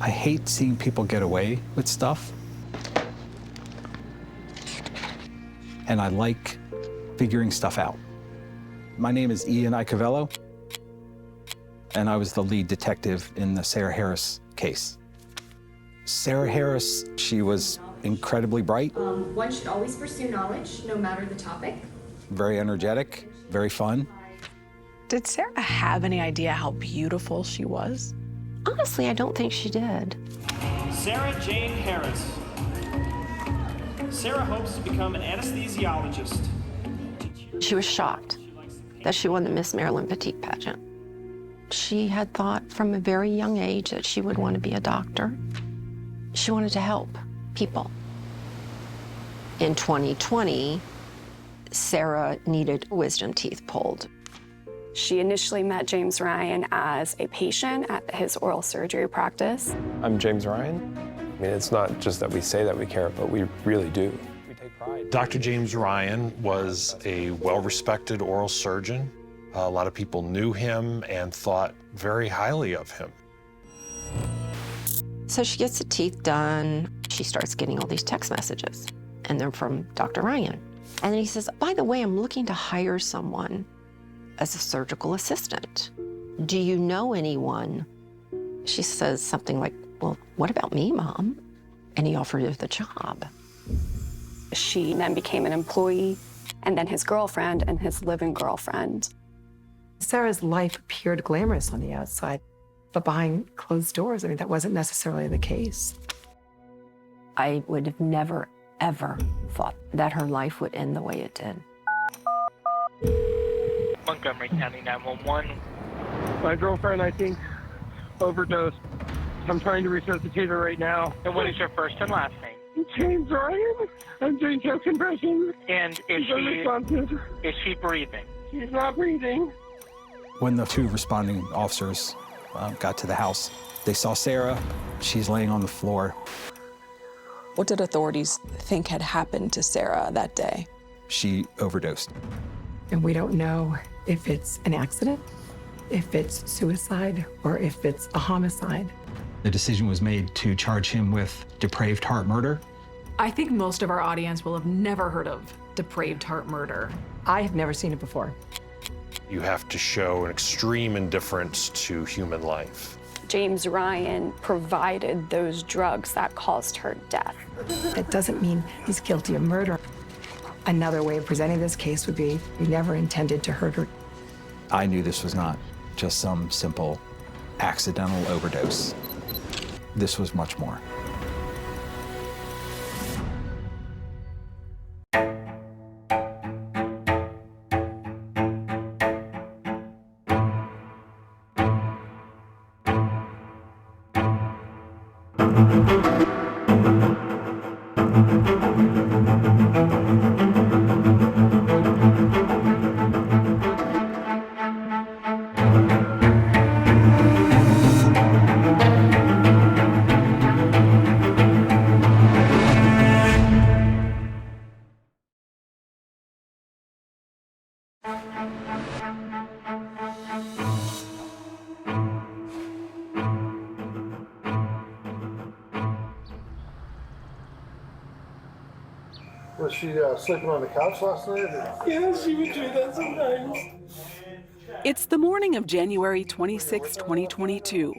I hate seeing people get away with stuff. And I like figuring stuff out. My name is Ian Icavello, and I was the lead detective in the Sarah Harris case. Sarah Harris, she was incredibly bright. One should always pursue knowledge, no matter the topic. Very energetic, very fun. Did Sarah have any idea how beautiful she was? Honestly, I don't think she did. Sarah Jane Harris. Sarah hopes to become an anesthesiologist. She was shocked that she won the Miss Maryland Petite pageant. She had thought from a very young age that she would want to be a doctor. She wanted to help people. In 2020, Sarah needed wisdom teeth pulled. She initially met James Ryan as a patient at his oral surgery practice. I'm James Ryan. I mean, it's not just that we say that we care, but we really do. We take pride. Dr. James Ryan was a well-respected oral surgeon. A lot of people knew him and thought very highly of him. So she gets the teeth done. She starts getting all these text messages, and they're from Dr. Ryan. And then he says, by the way, I'm looking to hire someone as a surgical assistant. Do you know anyone? She says something like, well, what about me, Mom? And he offered her the job. She then became an employee, and then his girlfriend and his live-in girlfriend. Sarah's life appeared glamorous on the outside, but behind closed doors, I mean, that wasn't necessarily the case. I would have never, ever thought that her life would end the way it did. Montgomery County 911. My girlfriend, I think, overdosed. I'm trying to resuscitate her right now. And what is your first and last name? James Ryan. I'm doing chest compressions. And She's unresponsive. is she breathing? She's not breathing. When the two responding officers got to the house, they saw Sarah. She's laying on the floor. What did authorities think had happened to Sarah that day? She overdosed. And we don't know if it's an accident, if it's suicide, or if it's a homicide. The decision was made to charge him with depraved heart murder. I think most of our audience will have never heard of depraved heart murder. I have never seen it before. You have to show an extreme indifference to human life. James Ryan provided those drugs that caused her death. That doesn't mean he's guilty of murder. Another way of presenting this case would be we never intended to hurt her. I knew this was not just some simple accidental overdose. This was much more. Was she sleeping on the couch last night? Yeah, she would do that sometimes. It's the morning of January 26, 2022.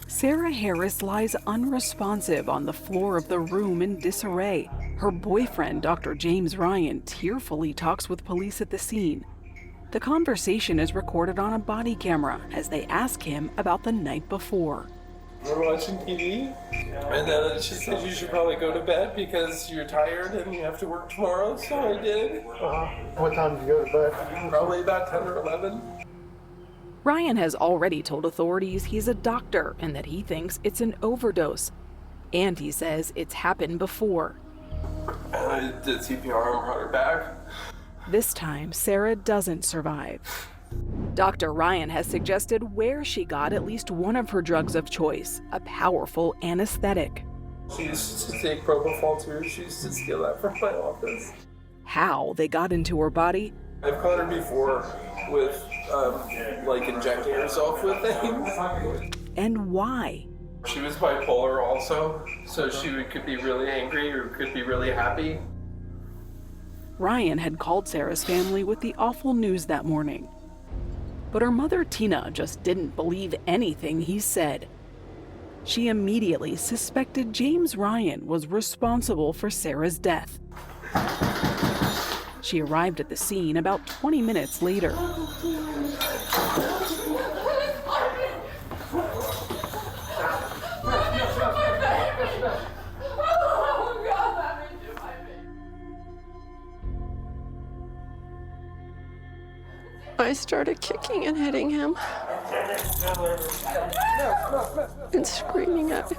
Sarah Harris lies unresponsive on the floor of the room in disarray. Her boyfriend, Dr. James Ryan, tearfully talks with police at the scene. The conversation is recorded on a body camera as they ask him about the night before. We're watching TV, and then she said you should probably go to bed because you're tired and you have to work tomorrow, so I did. What time did you go to bed? Probably about 10 or 11. Ryan has already told authorities he's a doctor and that he thinks it's an overdose. And he says it's happened before. And I did CPR and brought her back. This time, Sarah doesn't survive. Dr. Ryan has suggested where she got at least one of her drugs of choice, a powerful anesthetic. She used to take propofol too. She used to steal that from my office. How they got into her body? I've caught her before with, like injecting herself with things. And why? She was bipolar also, so could be really angry or could be really happy. Ryan had called Sarah's family with the awful news that morning. But her mother, Tina, just didn't believe anything he said. She immediately suspected James Ryan was responsible for Sarah's death. She arrived at the scene about 20 minutes later. I started kicking and hitting him and screaming at him.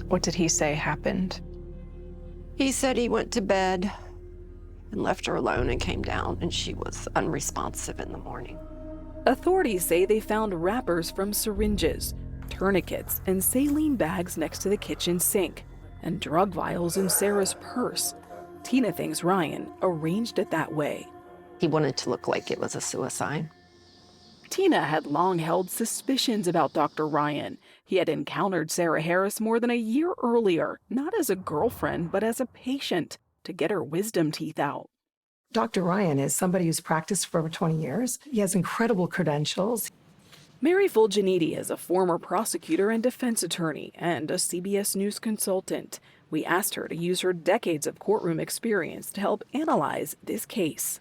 What did he say happened? He said he went to bed and left her alone and came down, and she was unresponsive in the morning. Authorities say they found wrappers from syringes, tourniquets, and saline bags next to the kitchen sink, and drug vials in Sarah's purse. Tina thinks Ryan arranged it that way. He wanted to look like it was a suicide. Tina had long held suspicions about Dr. Ryan. He had encountered Sarah Harris more than a year earlier, not as a girlfriend, but as a patient, to get her wisdom teeth out. Dr. Ryan is somebody who's practiced for over 20 years. He has incredible credentials. Mary Fulginiti is a former prosecutor and defense attorney and a CBS News consultant. We asked her to use her decades of courtroom experience to help analyze this case.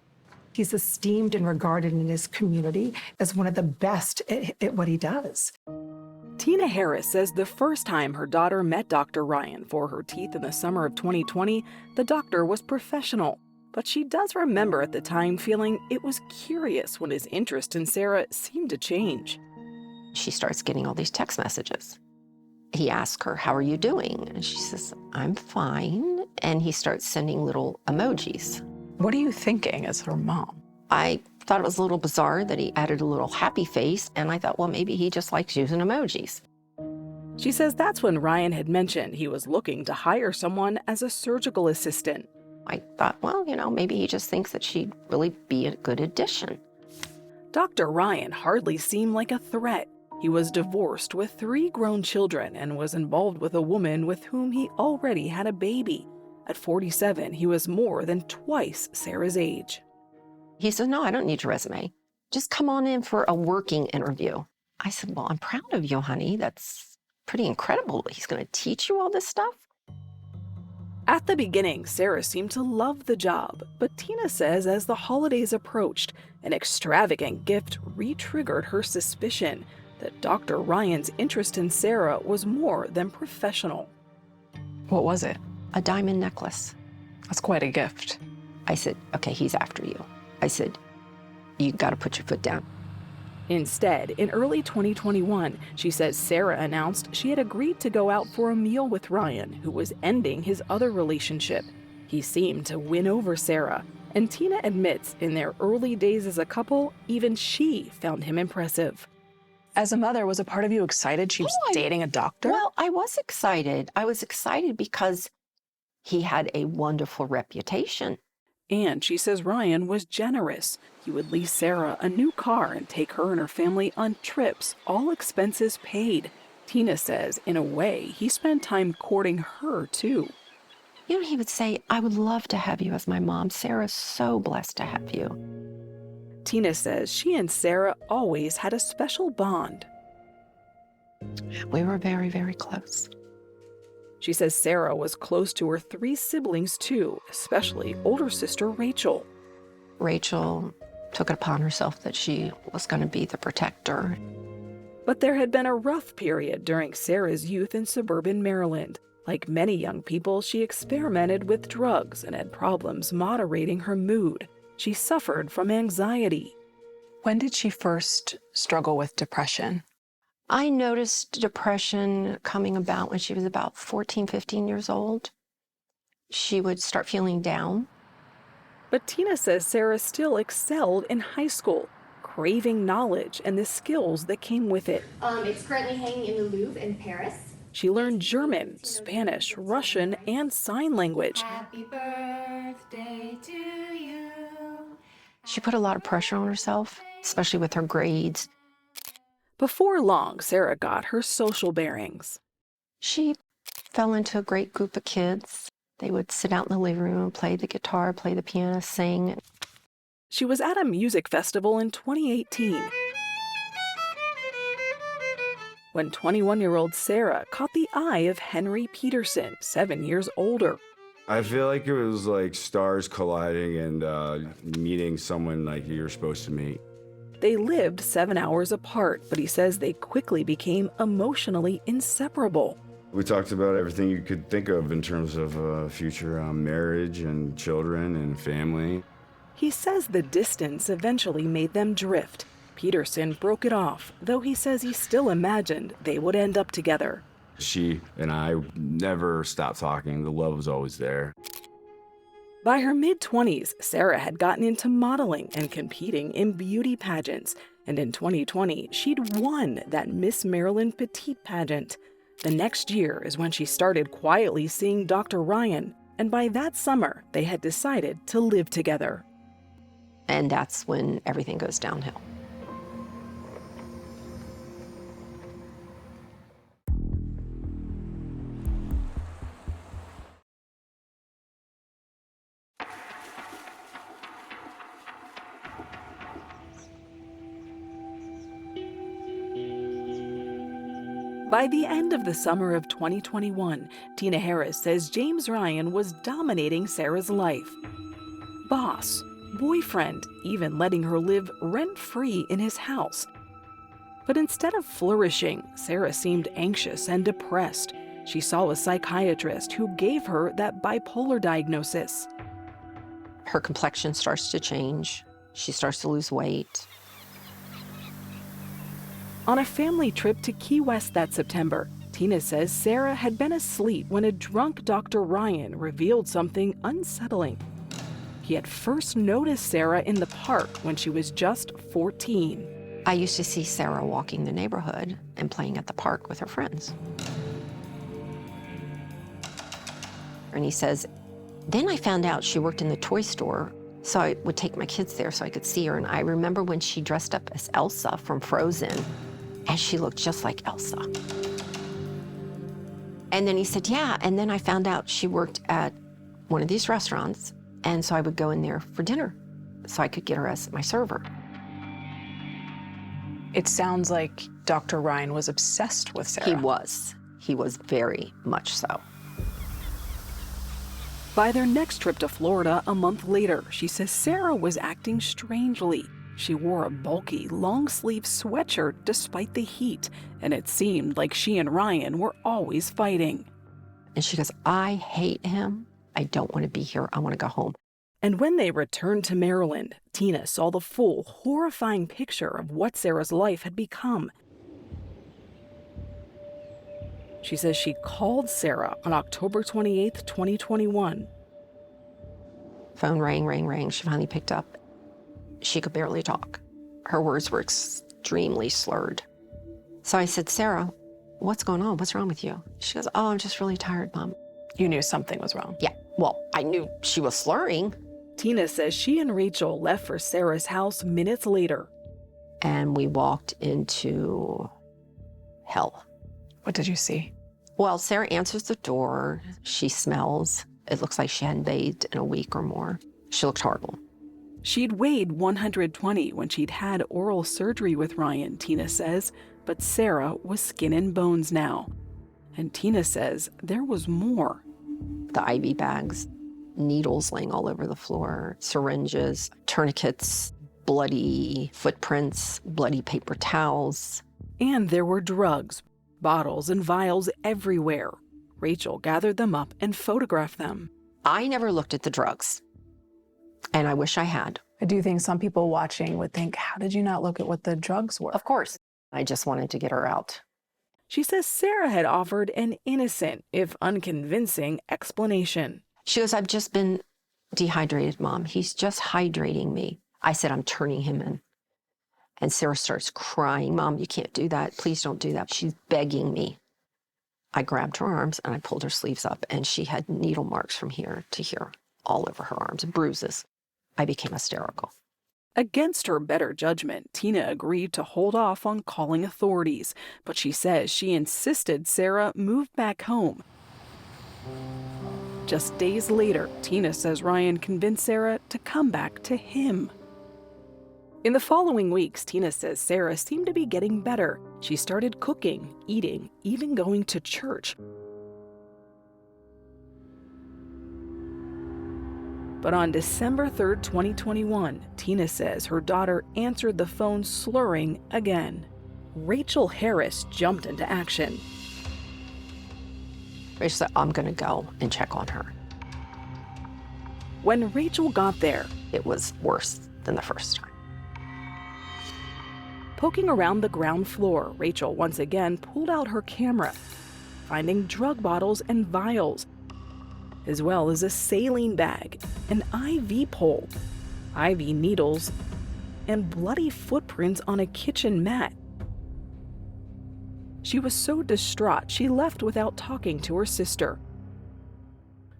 He's esteemed and regarded in his community as one of the best at what he does. Tina Harris says the first time her daughter met Dr. Ryan for her teeth in the summer of 2020, the doctor was professional. But she does remember at the time feeling it was curious when his interest in Sarah seemed to change. She starts getting all these text messages. He asks her, "How are you doing?" And she says, "I'm fine." And he starts sending little emojis. What are you thinking as her mom? I thought it was a little bizarre that he added a little happy face, and I thought, well, maybe he just likes using emojis. She says that's when Ryan had mentioned he was looking to hire someone as a surgical assistant. I thought, well, maybe he just thinks that she'd really be a good addition. Dr. Ryan hardly seemed like a threat. He was divorced with 3 grown children and was involved with a woman with whom he already had a baby. At 47, he was more than twice Sarah's age. He said, "No, I don't need your resume. Just come on in for a working interview." I said, "Well, I'm proud of you, honey. That's pretty incredible. He's going to teach you all this stuff?" At the beginning, Sarah seemed to love the job, but Tina says as the holidays approached, an extravagant gift re-triggered her suspicion that Dr. Ryan's interest in Sarah was more than professional. What was it? A diamond necklace. That's quite a gift. I said, "Okay, he's after you." I said, "You got to put your foot down." Instead, in early 2021, she says Sarah announced she had agreed to go out for a meal with Ryan, who was ending his other relationship. He seemed to win over Sarah, and Tina admits in their early days as a couple, even she found him impressive. As a mother, was a part of you excited she was dating a doctor? Well, I was excited. I was excited because he had a wonderful reputation. And she says Ryan was generous. He would lease Sarah a new car and take her and her family on trips, all expenses paid. Tina says, in a way, he spent time courting her, too. He would say, "I would love to have you as my mom. Sarah's so blessed to have you." Tina says she and Sarah always had a special bond. We were very, very close. She says Sarah was close to her 3 siblings, too, especially older sister Rachel. Rachel took it upon herself that she was going to be the protector. But there had been a rough period during Sarah's youth in suburban Maryland. Like many young people, she experimented with drugs and had problems moderating her mood. She suffered from anxiety. When did she first struggle with depression? I noticed depression coming about when she was about 14, 15 years old. She would start feeling down. But Tina says Sarah still excelled in high school, craving knowledge and the skills that came with it. It's currently hanging in the Louvre in Paris. She learned German, Spanish, Russian, and sign language. Happy birthday to you. She put a lot of pressure on herself, especially with her grades. Before long, Sarah got her social bearings. She fell into a great group of kids. They would sit out in the living room and play the guitar, play the piano, sing. She was at a music festival in 2018 when 21-year-old Sarah caught the eye of Henry Peterson, 7 years older. I feel like it was like stars colliding and meeting someone like you're supposed to meet. They lived 7 hours apart, but he says they quickly became emotionally inseparable. We talked about everything you could think of in terms of future marriage and children and family. He says the distance eventually made them drift. Peterson broke it off, though he says he still imagined they would end up together. She and I never stopped talking. The love was always there. By her mid-20s, Sarah had gotten into modeling and competing in beauty pageants, and in 2020, she'd won that Miss Maryland Petite pageant. The next year is when she started quietly seeing Dr. Ryan, and by that summer, they had decided to live together. And that's when everything goes downhill. By the end of the summer of 2021, Tina Harris says James Ryan was dominating Sarah's life. Boss, boyfriend, even letting her live rent-free in his house. But instead of flourishing, Sarah seemed anxious and depressed. She saw a psychiatrist who gave her that bipolar diagnosis. Her complexion starts to change. She starts to lose weight. On a family trip to Key West that September, Tina says Sarah had been asleep when a drunk Dr. Ryan revealed something unsettling. He had first noticed Sarah in the park when she was just 14. I used to see Sarah walking the neighborhood and playing at the park with her friends. And he says, then I found out she worked in the toy store, so I would take my kids there so I could see her. And I remember when she dressed up as Elsa from Frozen, and she looked just like Elsa. And then he said, yeah, and then I found out she worked at one of these restaurants, and so I would go in there for dinner so I could get her as my server. It sounds like Dr. Ryan was obsessed with Sarah. He was. He was very much so. By their next trip to Florida a month later, she says Sarah was acting strangely. She wore a bulky, long-sleeve sweatshirt despite the heat, and it seemed like she and Ryan were always fighting. And she goes, I hate him. I don't want to be here. I want to go home. And when they returned to Maryland, Tina saw the full, horrifying picture of what Sarah's life had become. She says she called Sarah on October 28th, 2021. Phone rang. She finally picked up. She could barely talk. Her words were extremely slurred. So I said, Sarah, what's going on? What's wrong with you? She goes, oh, I'm just really tired, Mom. You knew something was wrong. Yeah, well, I knew she was slurring. Tina says she and Rachel left for Sarah's house minutes later. And we walked into hell. What did you see? Well, Sarah answers the door. She smells. It looks like she hadn't bathed in a week or more. She looked horrible. She'd weighed 120 when she'd had oral surgery with Ryan, Tina says, but Sarah was skin and bones now. And Tina says there was more. The IV bags, needles laying all over the floor, syringes, tourniquets, bloody footprints, bloody paper towels. And there were drugs, bottles and vials everywhere. Rachel gathered them up and photographed them. I never looked at the drugs, and I wish I had. I do think some people watching would think, how did you not look at what the drugs were? Of course. I just wanted to get her out. She says Sarah had offered an innocent, if unconvincing, explanation. She goes, I've just been dehydrated, Mom. He's just hydrating me. I said, I'm turning him in. And Sarah starts crying, Mom, you can't do that. Please don't do that. She's begging me. I grabbed her arms and I pulled her sleeves up, and she had needle marks from here to here, all over her arms, bruises. I became hysterical. Against her better judgment, Tina agreed to hold off on calling authorities, but she says she insisted Sarah move back home. Just days later, Tina says Ryan convinced Sarah to come back to him. In the following weeks, Tina says Sarah seemed to be getting better. She started cooking, eating, even going to church. But on December 3rd, 2021, Tina says her daughter answered the phone slurring again. Rachel Harris jumped into action. Rachel said, I'm going to go and check on her. When Rachel got there, it was worse than the first time. Poking around the ground floor, Rachel once again pulled out her camera, finding drug bottles and vials, as well as a saline bag, an IV pole, IV needles, and bloody footprints on a kitchen mat. She was so distraught she left without talking to her sister.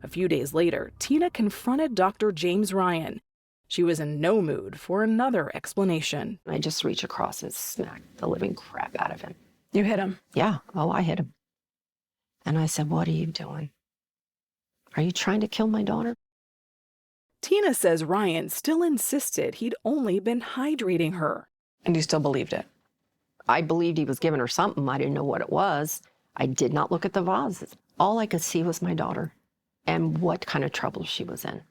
A few days later, Tina confronted Dr. James Ryan. She was in no mood for another explanation. I just reached across and smacked the living crap out of him. You hit him? Yeah. Oh, I hit him. And I said, what are you doing? Are you trying to kill my daughter? Tina says Ryan still insisted he'd only been hydrating her. And you still believed it? I believed he was giving her something. I didn't know what it was. I did not look at the vases. All I could see was my daughter and what kind of trouble she was in.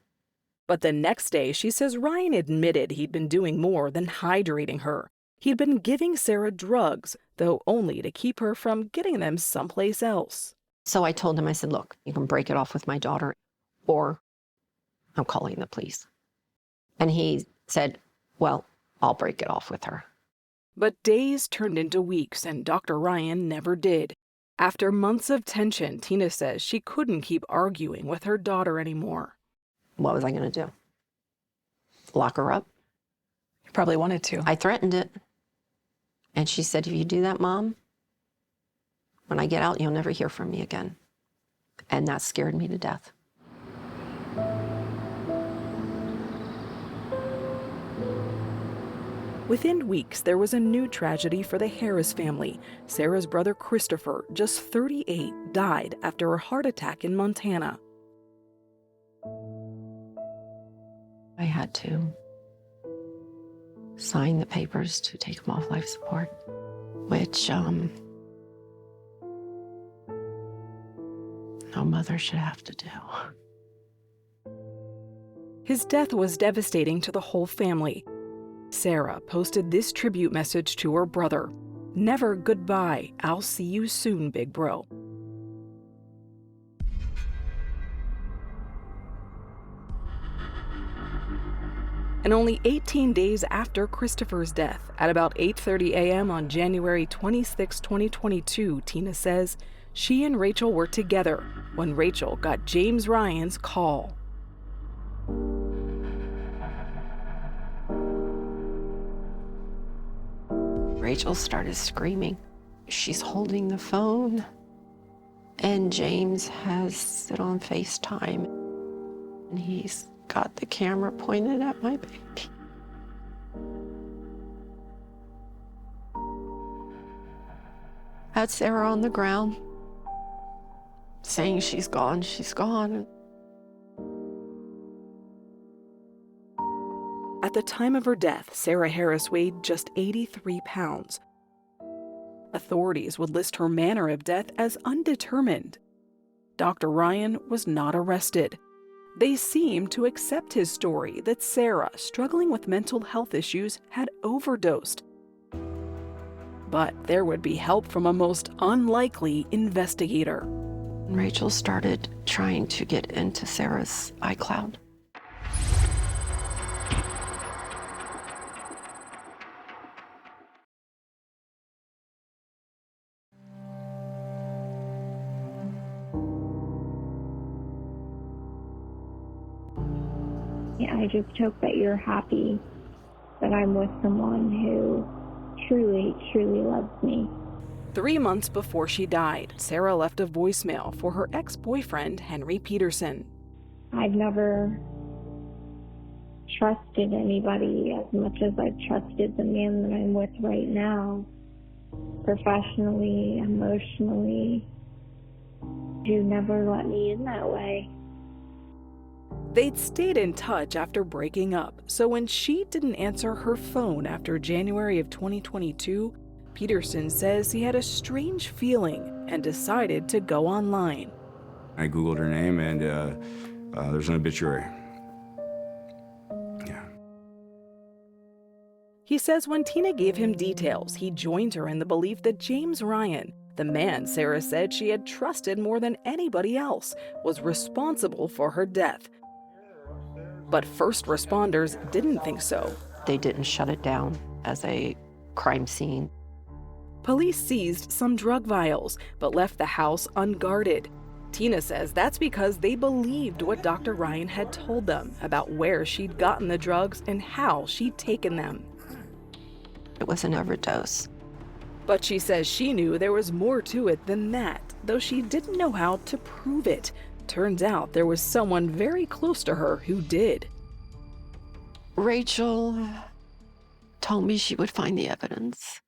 But the next day, she says Ryan admitted he'd been doing more than hydrating her. He'd been giving Sarah drugs, though only to keep her from getting them someplace else. So I told him, I said, look, you can break it off with my daughter or I'm calling the police. And he said, well, I'll break it off with her. But days turned into weeks and Dr. Ryan never did. After months of tension, Tina says she couldn't keep arguing with her daughter anymore. What was I going to do? Lock her up? You probably wanted to. I threatened it. And she said, if you do that, Mom, when I get out, you'll never hear from me again. And that scared me to death. Within weeks, there was a new tragedy for the Harris family. Sarah's brother Christopher, just 38, died after a heart attack in Montana. I had to sign the papers to take him off life support, which no mother should have to do. His death was devastating to the whole family. Sarah posted this tribute message to her brother. Never goodbye. I'll see you soon, big bro. And only 18 days after Christopher's death, at about 8:30 a.m. on January 26, 2022, Tina says she and Rachel were together when Rachel got James Ryan's call. Rachel started screaming. She's holding the phone, and James has it on FaceTime, and he's got the camera pointed at my baby. Had Sarah on the ground, saying she's gone, she's gone. At the time of her death, Sarah Harris weighed just 83 pounds. Authorities would list her manner of death as undetermined. Dr. Ryan was not arrested. They seemed to accept his story that Sarah, struggling with mental health issues, had overdosed. But there would be help from a most unlikely investigator. Rachel started trying to get into Sarah's iCloud. I just hope that you're happy that I'm with someone who truly, truly loves me. 3 months before she died, Sarah left a voicemail for her ex-boyfriend, Henry Peterson. I've never trusted anybody as much as I've trusted the man that I'm with right now. Professionally, emotionally. You never let me in that way. They'd stayed in touch after breaking up, so when she didn't answer her phone after January of 2022, Peterson says he had a strange feeling and decided to go online. I Googled her name and there's an obituary. He says when Tina gave him details, he joined her in the belief that James Ryan, the man Sarah said she had trusted more than anybody else, was responsible for her death. But first responders didn't think so. They didn't shut it down as a crime scene. Police seized some drug vials, but left the house unguarded. Tina says that's because they believed what Dr. Ryan had told them about where she'd gotten the drugs and how she'd taken them. It was an overdose. But she says she knew there was more to it than that, though she didn't know how to prove it. Turns out there was someone very close to her who did. Rachel told me she would find the evidence.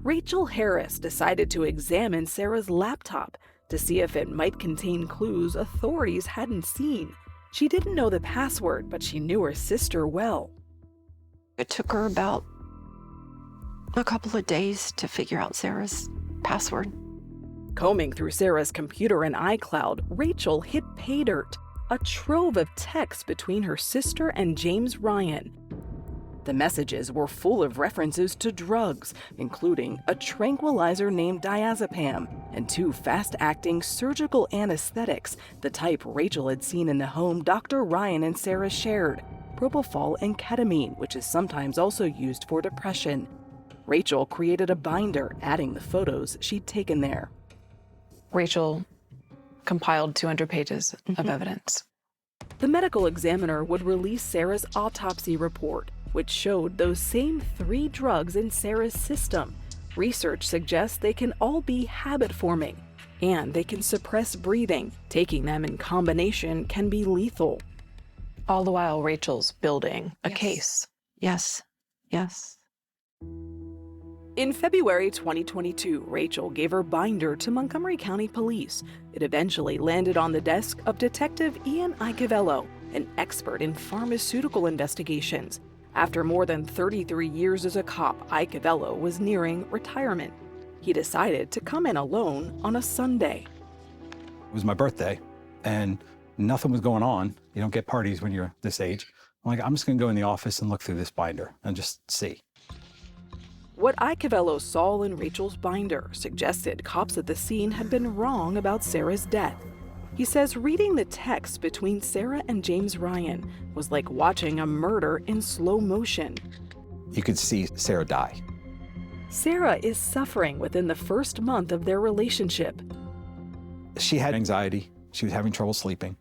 Rachel Harris decided to examine Sarah's laptop to see if it might contain clues authorities hadn't seen. She didn't know the password, but she knew her sister well. It took her about a couple of days to figure out Sarah's password. Combing through Sarah's computer and iCloud, Rachel hit pay dirt, a trove of texts between her sister and James Ryan. The messages were full of references to drugs, including a tranquilizer named diazepam and 2 fast-acting surgical anesthetics, the type Rachel had seen in the home Dr. Ryan and Sarah shared, propofol and ketamine, which is sometimes also used for depression. Rachel created a binder, adding the photos she'd taken there. Rachel compiled 200 pages of evidence. The medical examiner would release Sarah's autopsy report, which showed those same 3 drugs in Sarah's system. Research suggests they can all be habit-forming, and they can suppress breathing. Taking them in combination can be lethal. All the while, Rachel's building a case. Yes. In February 2022, Rachel gave her binder to Montgomery County Police. It eventually landed on the desk of Detective Ian Icavello, an expert in pharmaceutical investigations. After more than 33 years as a cop, Icavello was nearing retirement. He decided to come in alone on a Sunday. It was my birthday, and nothing was going on. You don't get parties when you're this age. I'm like, I'm just going to go in the office and look through this binder and just see. What Icavello saw in Rachel's binder suggested cops at the scene had been wrong about Sarah's death. He says reading the text between Sarah and James Ryan was like watching a murder in slow motion. You could see Sarah die. Sarah is suffering within the first month of their relationship. She had anxiety. She was having trouble sleeping.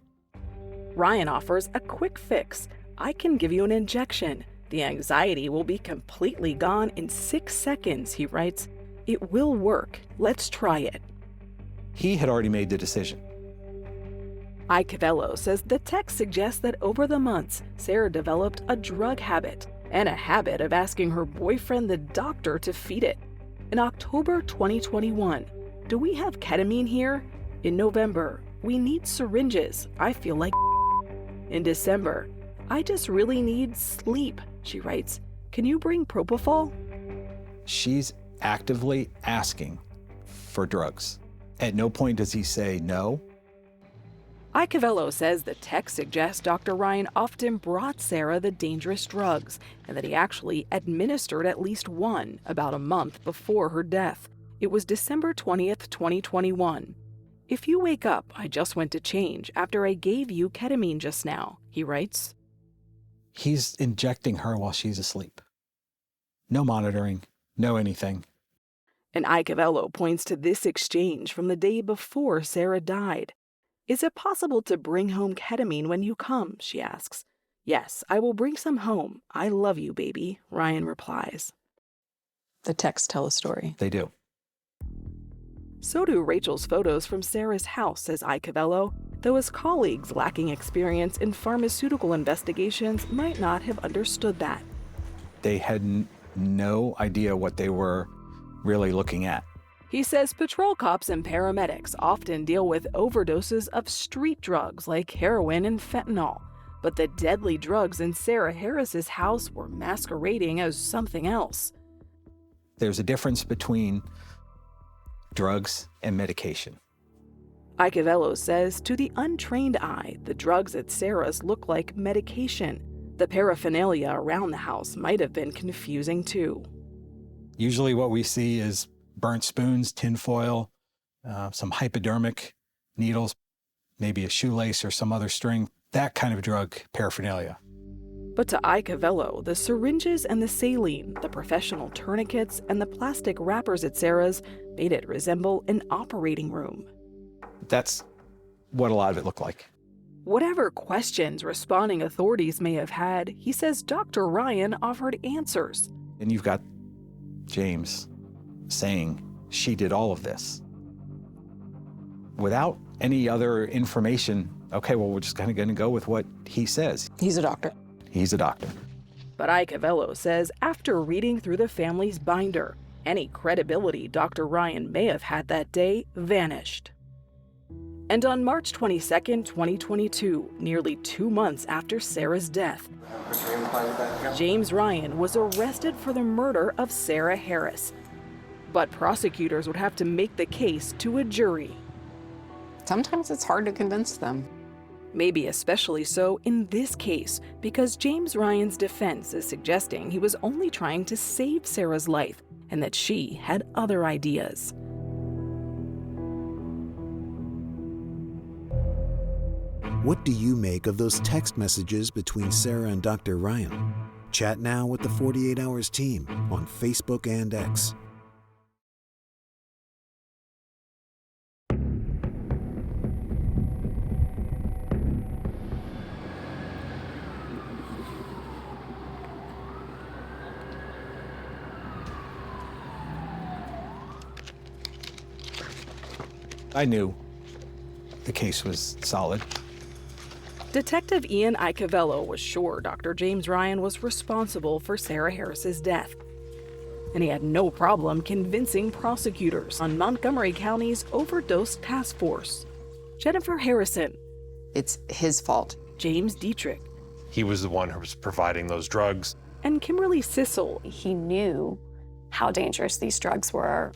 Ryan offers a quick fix. I can give you an injection. The anxiety will be completely gone in 6 seconds, he writes. It will work. Let's try it. He had already made the decision. Icavello says the text suggests that over the months, Sarah developed a drug habit and a habit of asking her boyfriend, the doctor, to feed it. In October 2021, do we have ketamine here? In November, we need syringes. I feel like in December, I just really need sleep, she writes. Can you bring propofol? She's actively asking for drugs. At no point does he say no. Icavello says the text suggests Dr. Ryan often brought Sarah the dangerous drugs and that he actually administered at least one about a month before her death. It was December 20th, 2021. If you wake up, I just went to change after I gave you ketamine just now, he writes. He's injecting her while she's asleep. No monitoring, no anything. And Icavello points to this exchange from the day before Sarah died. Is it possible to bring home ketamine when you come? She asks. Yes, I will bring some home. I love you, baby, Ryan replies. The texts tell a story. They do. So do Rachel's photos from Sarah's house, says Icavello. though his colleagues lacking experience in pharmaceutical investigations might not have understood that. They had no idea what they were really looking at. He says patrol cops and paramedics often deal with overdoses of street drugs like heroin and fentanyl, but the deadly drugs in Sarah Harris's house were masquerading as something else. There's a difference between drugs and medication. Iacovello says to the untrained eye, the drugs at Sarah's look like medication. The paraphernalia around the house might have been confusing too. Usually what we see is burnt spoons, tinfoil, some hypodermic needles, maybe a shoelace or some other string, that kind of drug paraphernalia. But to Iacovello, the syringes and the saline, the professional tourniquets, and the plastic wrappers at Sarah's made it resemble an operating room. That's what a lot of it looked like. Whatever questions responding authorities may have had, he says Dr. Ryan offered answers. And you've got James saying she did all of this without any other information. Okay, well, we're just kind of going to go with what he says. He's a doctor. He's a doctor. But Iacovello says after reading through the family's binder, any credibility Dr. Ryan may have had that day vanished. And on March 22, 2022, nearly 2 months after Sarah's death, James Ryan was arrested for the murder of Sarah Harris. But prosecutors would have to make the case to a jury. Sometimes it's hard to convince them. Maybe especially so in this case, because James Ryan's defense is suggesting he was only trying to save Sarah's life and that she had other ideas. What do you make of those text messages between Sarah and Dr. Ryan? Chat now with the 48 Hours team on Facebook and X. I knew the case was solid. Detective Ian Iacovello was sure Dr. James Ryan was responsible for Sarah Harris's death. And he had no problem convincing prosecutors on Montgomery County's overdose task force. Jennifer Harrison. It's his fault. James Dietrich. He was the one who was providing those drugs. And Kimberly Sissel. He knew how dangerous these drugs were.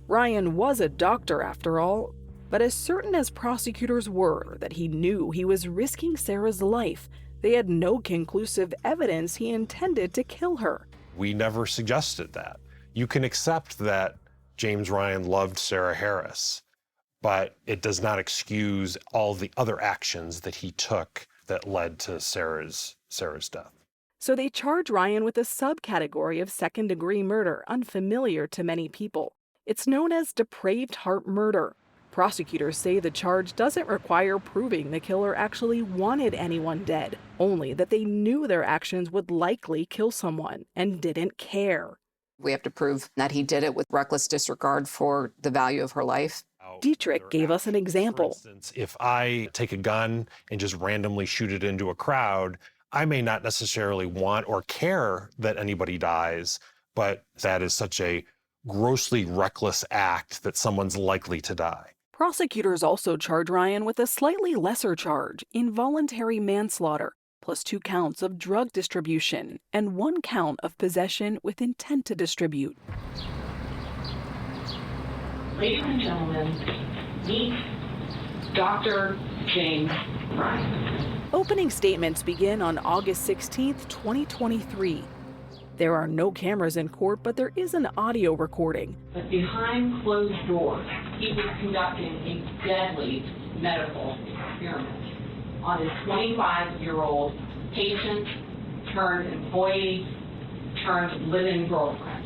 Ryan was a doctor after all, but as certain as prosecutors were that he knew he was risking Sarah's life, they had no conclusive evidence he intended to kill her. We never suggested that. You can accept that James Ryan loved Sarah Harris, but it does not excuse all the other actions that he took that led to Sarah's death. So they charge Ryan with a subcategory of second-degree murder unfamiliar to many people. It's known as depraved heart murder. Prosecutors say the charge doesn't require proving the killer actually wanted anyone dead, only that they knew their actions would likely kill someone and didn't care. We have to prove that he did it with reckless disregard for the value of her life. Dietrich gave us an example. For instance, if I take a gun and just randomly shoot it into a crowd, I may not necessarily want or care that anybody dies, but that is such a grossly reckless act that someone's likely to die. Prosecutors also charge Ryan with a slightly lesser charge, involuntary manslaughter, plus 2 counts of drug distribution and 1 count of possession with intent to distribute. Ladies and gentlemen, meet Dr. James Ryan. Opening statements begin on August 16, 2023. There are no cameras in court, but there is an audio recording. But behind closed doors, he was conducting a deadly medical experiment on his 25-year-old patient turned employee turned living girlfriend.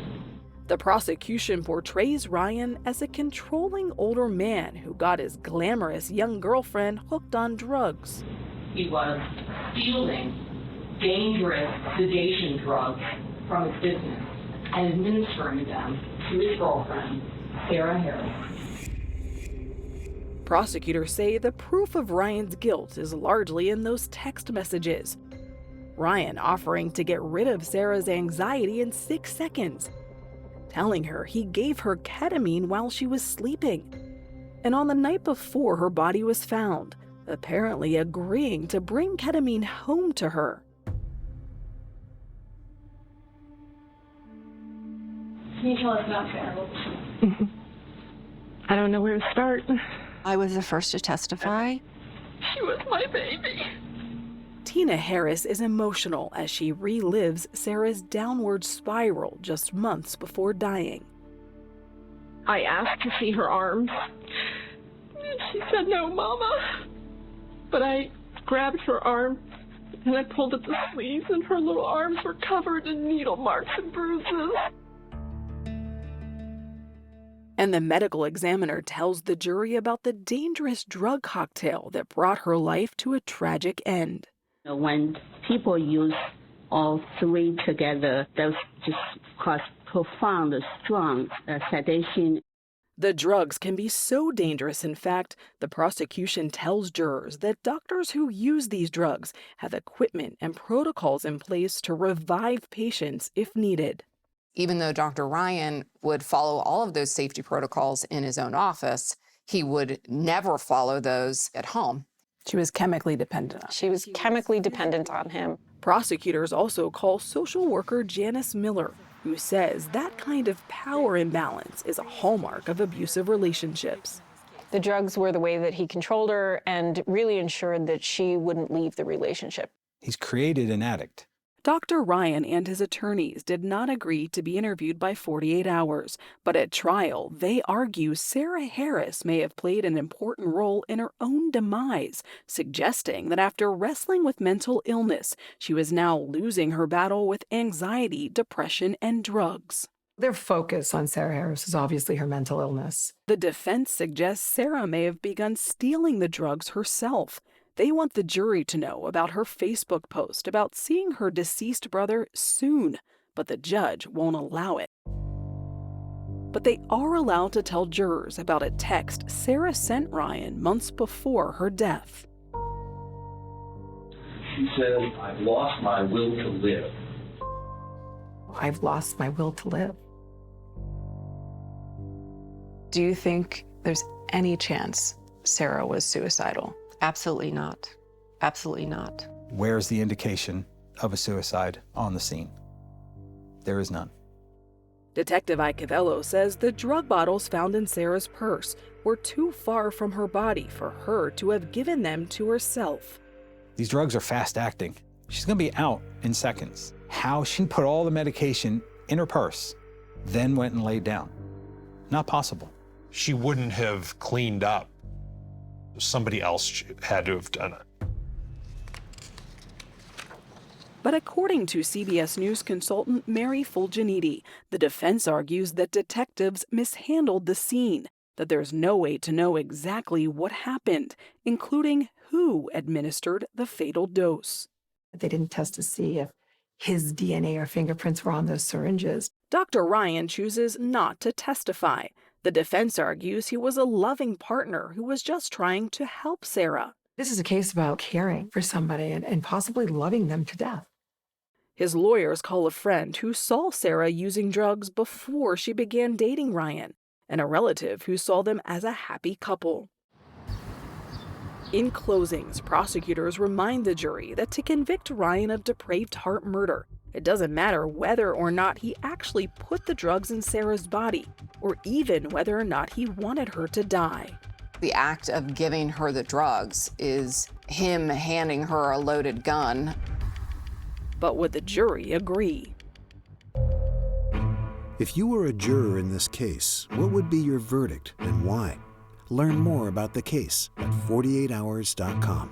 The prosecution portrays Ryan as a controlling older man who got his glamorous young girlfriend hooked on drugs. He was stealing dangerous sedation drugs from his business and administering them to his girlfriend, Sarah Harris. Prosecutors say the proof of Ryan's guilt is largely in those text messages. Ryan offering to get rid of Sarah's anxiety in 6 seconds, telling her he gave her ketamine while she was sleeping, and on the night before her body was found, apparently agreeing to bring ketamine home to her. Can you tell us about Sarah? I don't know where to start. I was the first to testify. She was my baby. Tina Harris is emotional as she relives Sarah's downward spiral just months before dying. I asked to see her arms. She said, "No, Mama." But I grabbed her arm and I pulled at the sleeves, and her little arms were covered in needle marks and bruises. And the medical examiner tells the jury about the dangerous drug cocktail that brought her life to a tragic end. When people use all three together, those just cause profound, strong sedation. The drugs can be so dangerous, in fact, the prosecution tells jurors that doctors who use these drugs have equipment and protocols in place to revive patients if needed. Even though Dr. Ryan would follow all of those safety protocols in his own office, he would never follow those at home. She was chemically dependent. She was chemically dependent on him. Prosecutors also call social worker Janice Miller, who says that kind of power imbalance is a hallmark of abusive relationships. The drugs were the way that he controlled her and really ensured that she wouldn't leave the relationship. He's created an addict. Dr. Ryan and his attorneys did not agree to be interviewed by 48 Hours, but at trial, they argue Sarah Harris may have played an important role in her own demise, suggesting that after wrestling with mental illness, she was now losing her battle with anxiety, depression, and drugs. Their focus on Sarah Harris is obviously her mental illness. The defense suggests Sarah may have begun stealing the drugs herself. They want the jury to know about her Facebook post about seeing her deceased brother soon, but the judge won't allow it. But they are allowed to tell jurors about a text Sarah sent Ryan months before her death. She said, "I've lost my will to live." I've lost my will to live. Do you think there's any chance Sarah was suicidal? Absolutely not. Absolutely not. Where's the indication of a suicide on the scene? There is none. Detective Icavello says the drug bottles found in Sarah's purse were too far from her body for her to have given them to herself. These drugs are fast acting. She's gonna be out in seconds. How she put all the medication in her purse, then went and laid down? Not possible. She wouldn't have cleaned up. Somebody else had to have done it. But according to CBS News consultant Mary Fulginiti, the defense argues that detectives mishandled the scene, that there's no way to know exactly what happened, including who administered the fatal dose. They didn't test to see if his DNA or fingerprints were on those syringes. Dr. Ryan chooses not to testify. The defense argues he was a loving partner who was just trying to help Sarah. This is a case about caring for somebody and possibly loving them to death. His lawyers call a friend who saw Sarah using drugs before she began dating Ryan, and a relative who saw them as a happy couple. In closings, prosecutors remind the jury that to convict Ryan of depraved heart murder, it doesn't matter whether or not he actually put the drugs in Sarah's body, or even whether or not he wanted her to die. The act of giving her the drugs is him handing her a loaded gun. But would the jury agree? If you were a juror in this case, what would be your verdict and why? Learn more about the case at 48hours.com.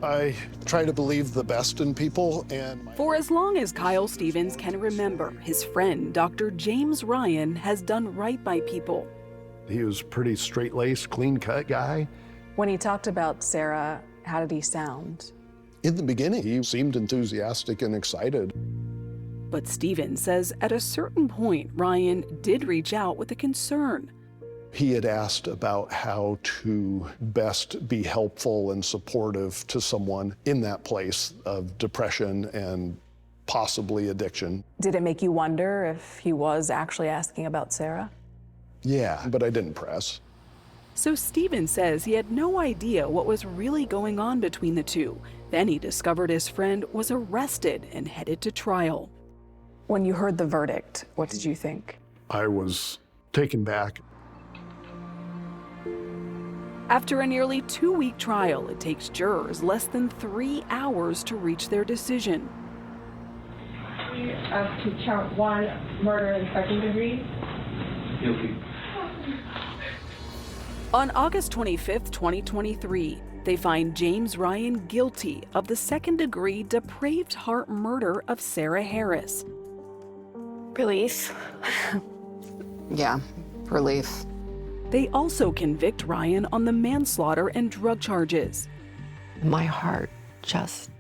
I try to believe the best in people, and For as long as Kyle Stevens can remember, his friend Dr. James Ryan has done right by people. he was a pretty straight-laced, clean-cut guy. When he talked about Sarah, how did he sound? In the beginning, he seemed enthusiastic and excited. But Stephen says at a certain point, Ryan did reach out with a concern. He had asked about how to best be helpful and supportive to someone in that place of depression and possibly addiction. Did it make you wonder if he was actually asking about Sarah? Yeah, but I didn't press. So Stephen says he had no idea what was really going on between the two. Then he discovered his friend was arrested and headed to trial. When you heard the verdict, what did you think? I was taken back. After a nearly 2-week trial, it takes jurors less than 3 hours to reach their decision. Up to count 1, murder in second degree. Guilty. On August 25th, 2023, they find James Ryan guilty of the second-degree depraved heart murder of Sarah Harris. Relief. Yeah, relief. They also convict Ryan on the manslaughter and drug charges. My heart just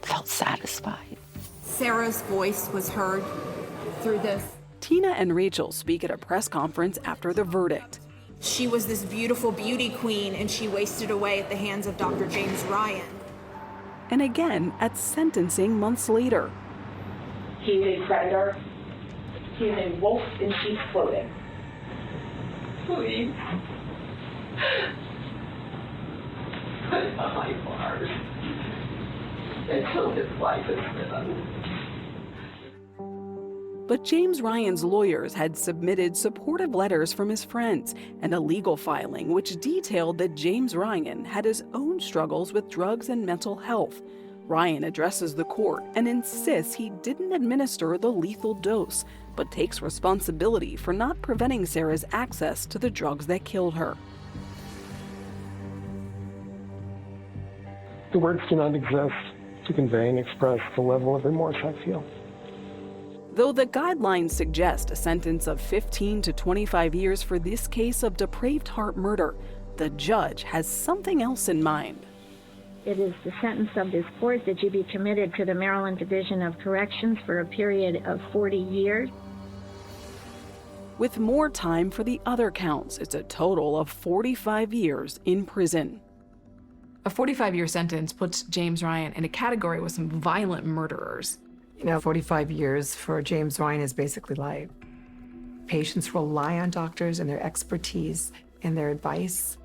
felt satisfied. Sarah's voice was heard through this. Tina and Rachel speak at a press conference after the verdict. She was this beautiful beauty queen, and she wasted away at the hands of Dr. James Ryan. And again at sentencing months later. He is a predator. He is a wolf in sheep's clothing. Please. Put behind bars until his life is done. But James Ryan's lawyers had submitted supportive letters from his friends and a legal filing which detailed that James Ryan had his own struggles with drugs and mental health. Ryan addresses the court and insists he didn't administer the lethal dose, but takes responsibility for not preventing Sarah's access to the drugs that killed her. The words do not exist to convey and express the level of remorse I feel. Though the guidelines suggest a sentence of 15 to 25 years for this case of depraved heart murder, the judge has something else in mind. It is the sentence of this court that you be committed to the Maryland Division of Corrections for a period of 40 years. With more time for the other counts, it's a total of 45 years in prison. A 45-year sentence puts James Ryan in a category with some violent murderers. You know, 45 years for James Ryan is basically life. Patients rely on doctors and their expertise and their advice.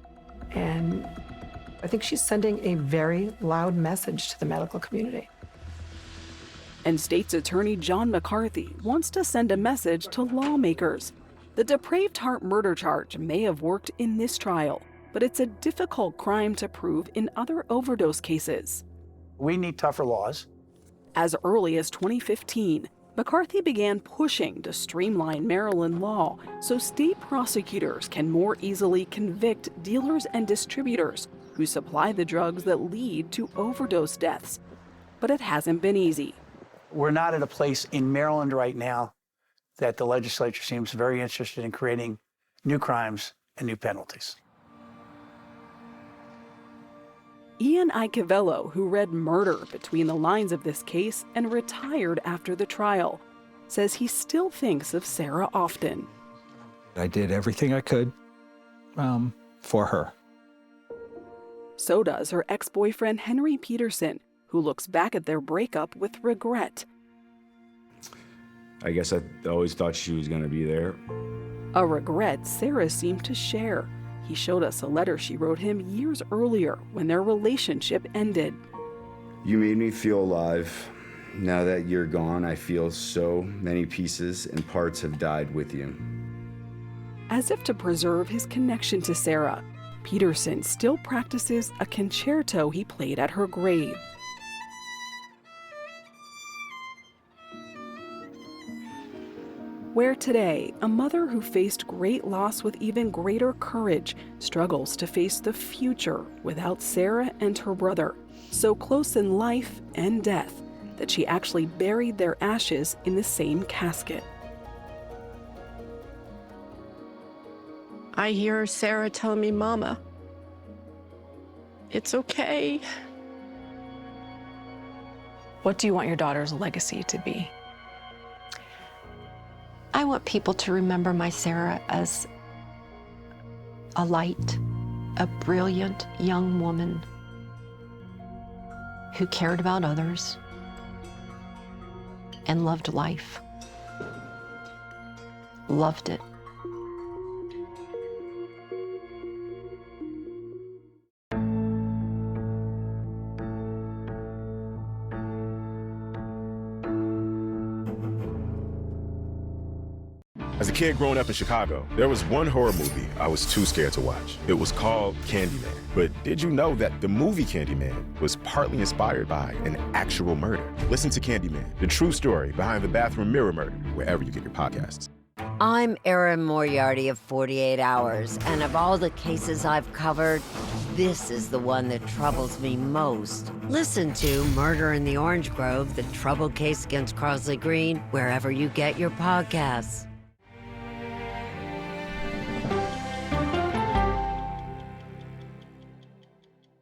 And I think she's sending a very loud message to the medical community. And State's Attorney John McCarthy wants to send a message to lawmakers. The depraved heart murder charge may have worked in this trial, but it's a difficult crime to prove in other overdose cases. We need tougher laws. As early as 2015, McCarthy began pushing to streamline Maryland law so state prosecutors can more easily convict dealers and distributors who supply the drugs that lead to overdose deaths. But it hasn't been easy. We're not at a place in Maryland right now that the legislature seems very interested in creating new crimes and new penalties. Ian Icavello, who read murder between the lines of this case and retired after the trial, says he still thinks of Sarah often. I did everything I could for her. So does her ex-boyfriend Henry Peterson, who looks back at their breakup with regret. I guess I always thought she was going to be there. A regret Sarah seemed to share. He showed us a letter she wrote him years earlier when their relationship ended. You made me feel alive. Now that you're gone, I feel so many pieces and parts have died with you. As if to preserve his connection to Sarah, Peterson still practices a concerto he played at her grave. Where today, a mother who faced great loss with even greater courage struggles to face the future without Sarah and her brother, so close in life and death that she actually buried their ashes in the same casket. I hear Sarah telling me, Mama, it's okay. What do you want your daughter's legacy to be? I want people to remember my Sarah as a light, a brilliant young woman who cared about others and loved life. Loved it. As a kid growing up in Chicago, there was one horror movie I was too scared to watch. It was called Candyman. But did you know that the movie Candyman was partly inspired by an actual murder? Listen to Candyman, the true story behind the bathroom mirror murder, wherever you get your podcasts. I'm Erin Moriarty of 48 Hours, and of all the cases I've covered, this is the one that troubles me most. Listen to Murder in the Orange Grove, the troubled case against Crosley Green, wherever you get your podcasts.